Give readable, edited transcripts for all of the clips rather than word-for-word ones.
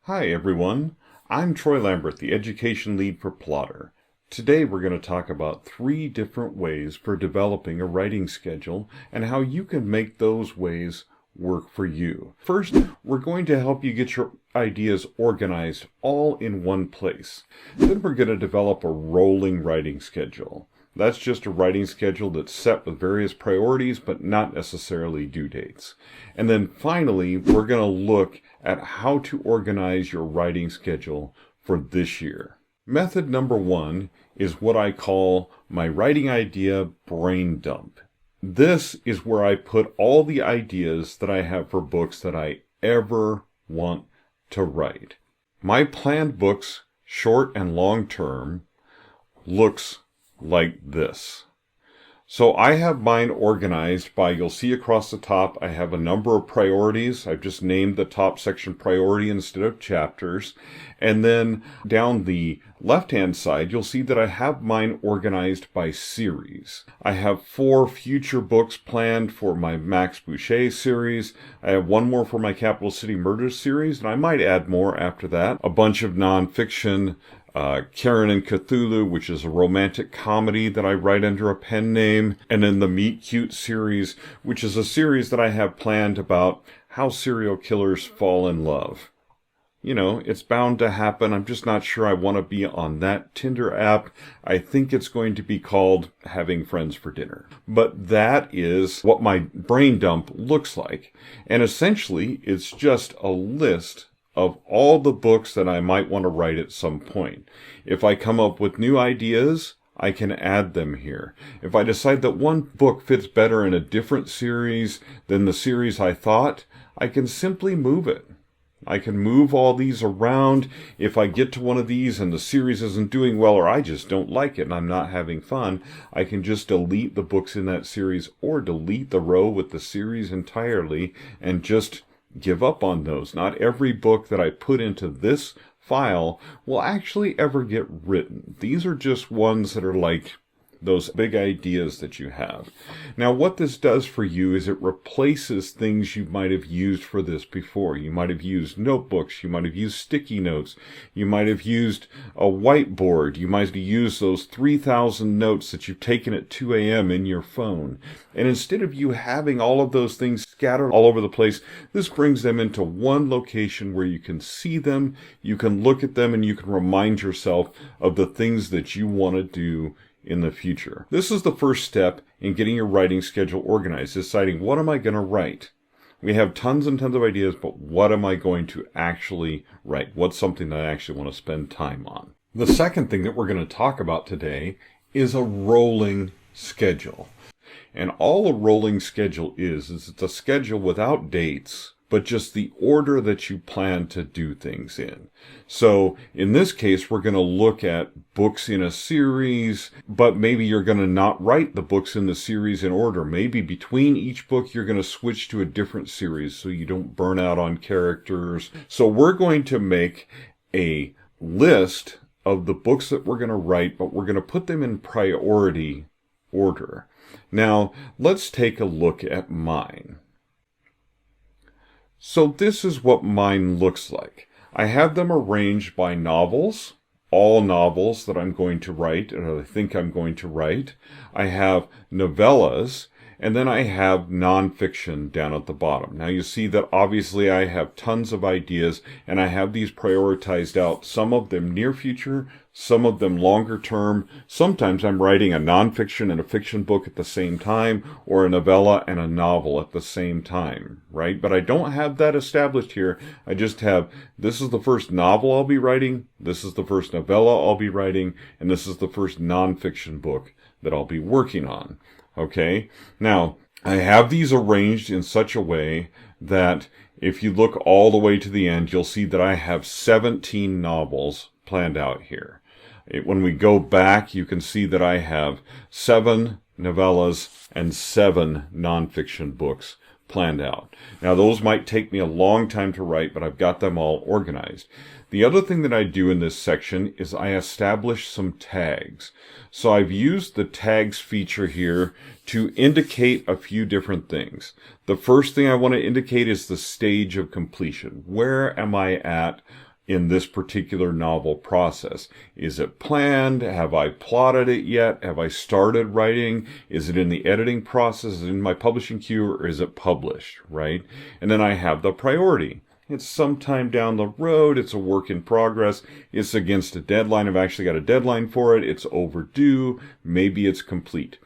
Hi everyone, I'm Troy Lambert, the Education Lead for Plottr. Today we're going to talk about 3 different ways for developing a writing schedule and how you can make those ways work for you. First, we're going to help you get your ideas organized all in one place. Then we're going to develop a rolling writing schedule. That's just a writing schedule that's set with various priorities, but not necessarily due dates. And then finally, we're going to look at how to organize your writing schedule for this year. Method number 1 is what I call my writing idea brain dump. This is where I put all the ideas that I have for books that I ever want to write. My planned books, short and long term, looks like this. So I have mine organized by, you'll see across the top, I have a number of priorities. I've just named the top section priority instead of chapters. And then down the left-hand side, you'll see that I have mine organized by series. I have 4 future books planned for my Max Boucher series. I have 1 more for my Capital City Murders series, and I might add more after that. A bunch of nonfiction, Karen and Cthulhu, which is a romantic comedy that I write under a pen name, and then the Meet Cute series, which is a series that I have planned about how serial killers fall in love. You know, it's bound to happen. I'm just not sure I want to be on that Tinder app. I think it's going to be called Having Friends for Dinner. But that is what my brain dump looks like. And essentially, it's just a list of all the books that I might want to write at some point. If I come up with new ideas, I can add them here. If I decide that one book fits better in a different series than the series I thought, I can simply move it. I can move all these around. If I get to one of these and the series isn't doing well, or I just don't like it and I'm not having fun, I can just delete the books in that series or delete the row with the series entirely and just give up on those. Not every book that I put into this file will actually ever get written. These are just ones that are like those big ideas that you have. Now, what this does for you is it replaces things you might have used for this before. You might have used notebooks. You might have used sticky notes. You might have used a whiteboard. You might have used those 3,000 notes that you've taken at 2 a.m. in your phone. And instead of you having all of those things scattered all over the place, this brings them into one location where you can see them, you can look at them, and you can remind yourself of the things that you want to do in the future. This is the first step in getting your writing schedule organized, deciding what am I going to write. We have tons and tons of ideas, but what am I going to actually write? What's something that I actually want to spend time on? The second thing that we're going to talk about today is a rolling schedule. And all a rolling schedule is it's a schedule without dates, but just the order that you plan to do things in. So in this case, we're going to look at books in a series, but maybe you're going to not write the books in the series in order. Maybe between each book, you're going to switch to a different series so you don't burn out on characters. So we're going to make a list of the books that we're going to write, but we're going to put them in priority order. Now, let's take a look at mine. So this is what mine looks like. I have them arranged by novels, all novels that I'm going to write, or I think I'm going to write. I have novellas, and then I have nonfiction down at the bottom. Now you see that obviously I have tons of ideas, and I have these prioritized out, some of them near future, some of them longer term. Sometimes I'm writing a nonfiction and a fiction book at the same time, or a novella and a novel at the same time, right? But I don't have that established here. I just have, this is the first novel I'll be writing, this is the first novella I'll be writing, and this is the first nonfiction book that I'll be working on. Okay? Now, I have these arranged in such a way that if you look all the way to the end, you'll see that I have 17 novels planned out here. When we go back, you can see that I have 7 novellas and 7 nonfiction books planned out. Now, those might take me a long time to write, but I've got them all organized. The other thing that I do in this section is I establish some tags. So I've used the tags feature here to indicate a few different things. The first thing I want to indicate is the stage of completion. Where am I at in this particular novel process? Is it planned? Have I plotted it yet? Have I started writing? Is it in the editing process? Is it in my publishing queue, or is it published, right? And then I have the priority. It's sometime down the road. It's a work in progress. It's against a deadline. I've actually got a deadline for it. It's overdue. Maybe it's complete.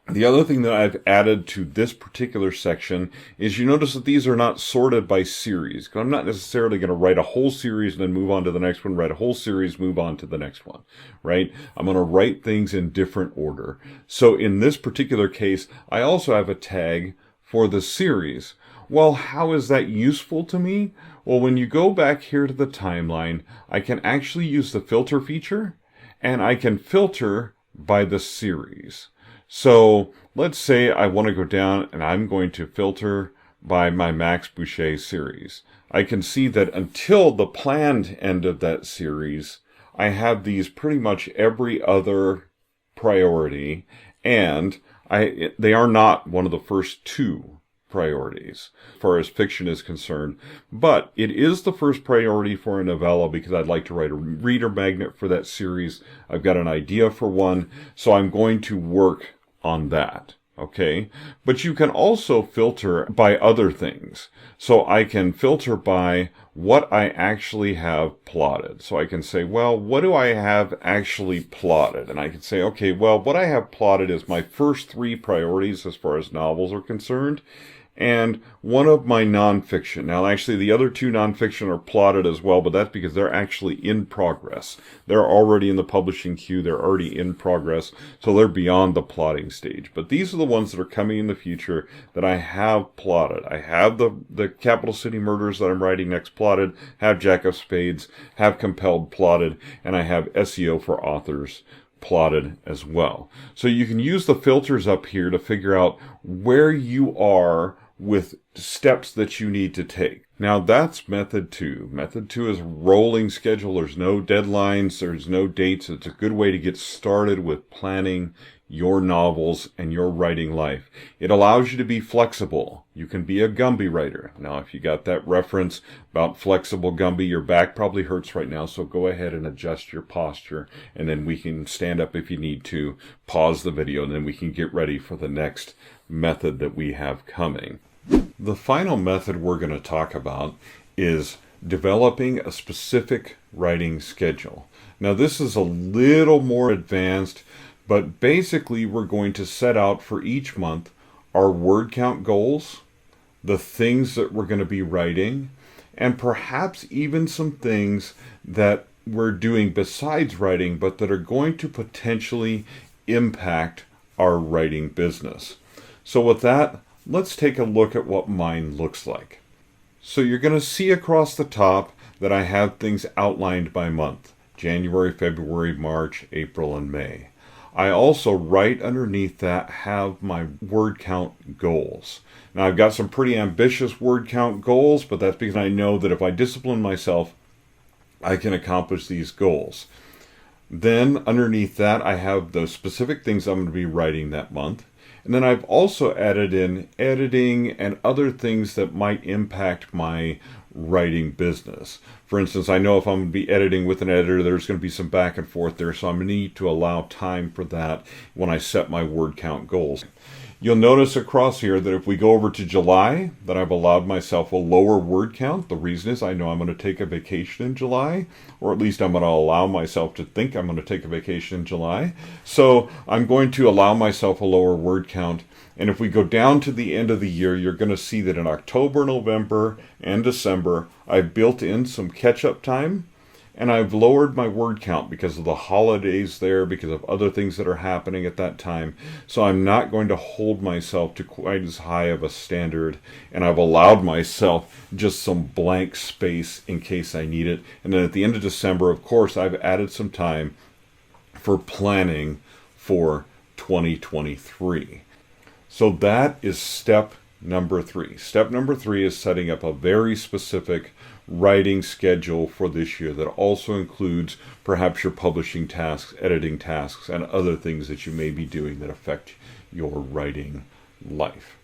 The other thing that I've added to this particular section is you notice that these are not sorted by series. I'm not necessarily going to write a whole series and then move on to the next one, write a whole series, move on to the next one, right? I'm going to write things in different order. So in this particular case, I also have a tag for the series. Well, how is that useful to me? Well, when you go back here to the timeline, I can actually use the filter feature, and I can filter by the series. So let's say I want to go down and I'm going to filter by my Max Boucher series. I can see that until the planned end of that series, I have these pretty much every other priority, and they are not one of the first two priorities as far as fiction is concerned, but it is the first priority for a novella because I'd like to write a reader magnet for that series. I've got an idea for one, so I'm going to work on that. Okay, but you can also filter by other things. So I can filter by what I actually have plotted. So I can say, well, what do I have actually plotted? And I can say, okay, well, what I have plotted is my first three priorities as far as novels are concerned, and one of my nonfiction. Now, actually, the other two nonfiction are plotted as well, but that's because they're actually in progress. They're already in the publishing queue. They're already in progress, so they're beyond the plotting stage. But these are the ones that are coming in the future that I have plotted. I have the Capital City Murders that I'm writing next plotted, have Jack of Spades, have Compelled plotted, and I have SEO for Authors plotted as well. So you can use the filters up here to figure out where you are with steps that you need to take. Now that's method 2. Method 2 is rolling schedule. There's no deadlines. There's no dates. It's a good way to get started with planning your novels and your writing life. It allows you to be flexible. You can be a Gumby writer. Now, if you got that reference about flexible Gumby, your back probably hurts right now, so go ahead and adjust your posture, and then we can stand up if you need to, pause the video, and then we can get ready for the next method that we have coming. The final method we're going to talk about is developing a specific writing schedule. Now, this is a little more advanced, but basically we're going to set out for each month our word count goals, the things that we're going to be writing, and perhaps even some things that we're doing besides writing, but that are going to potentially impact our writing business. So with that, let's take a look at what mine looks like. So you're going to see across the top that I have things outlined by month: January, February, March, April, and May. I also, right underneath that, have my word count goals. Now, I've got some pretty ambitious word count goals, but that's because I know that if I discipline myself, I can accomplish these goals. Then, underneath that, I have the specific things I'm going to be writing that month. And then I've also added in editing and other things that might impact my writing business. For instance, I know if I'm going to be editing with an editor, there's going to be some back and forth there, so I'm going to need to allow time for that when I set my word count goals. You'll notice across here that if we go over to July, that I've allowed myself a lower word count. The reason is I know I'm going to take a vacation in July, or at least I'm going to allow myself to think I'm going to take a vacation in July. So I'm going to allow myself a lower word count. And if we go down to the end of the year, you're going to see that in October, November, and December, I've built in some catch-up time. And I've lowered my word count because of the holidays there, because of other things that are happening at that time. So I'm not going to hold myself to quite as high of a standard. And I've allowed myself just some blank space in case I need it. And then at the end of December, of course, I've added some time for planning for 2023. So that is step number 3. Step number 3 is setting up a very specific writing schedule for this year that also includes perhaps your publishing tasks, editing tasks, and other things that you may be doing that affect your writing life.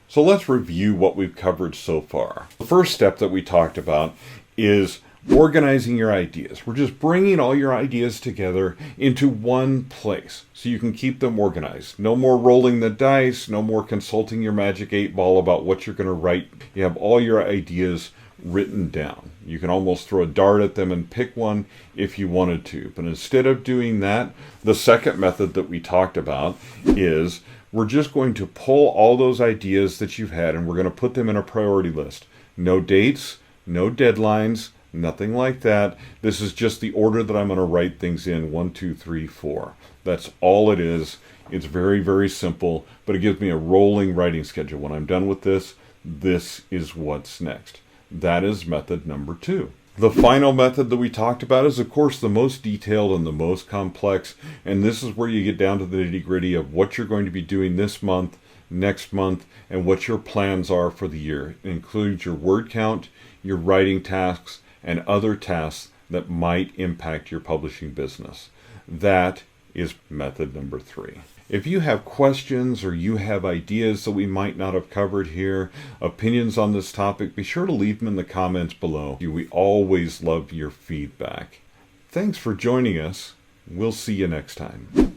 So let's review what we've covered so far. The first step that we talked about is organizing your ideas. We're just bringing all your ideas together into one place so you can keep them organized. No more rolling the dice, no more consulting your magic 8-ball about what you're going to write. You have all your ideas written down. You can almost throw a dart at them and pick one if you wanted to. But instead of doing that, the second method that we talked about is we're just going to pull all those ideas that you've had and we're going to put them in a priority list. No dates, no deadlines, nothing like that. This is just the order that I'm going to write things in: 1, 2, 3, 4. That's all it is. It's very, very simple, but it gives me a rolling writing schedule. When I'm done with this, this is what's next. That is method number 2. The final method that we talked about is, of course, the most detailed and the most complex, and this is where you get down to the nitty-gritty of what you're going to be doing this month, next month, and what your plans are for the year. It includes your word count, your writing tasks, and other tasks that might impact your publishing business. That is method number 3. If you have questions or you have ideas that we might not have covered here, opinions on this topic, be sure to leave them in the comments below. We always love your feedback. Thanks for joining us. We'll see you next time.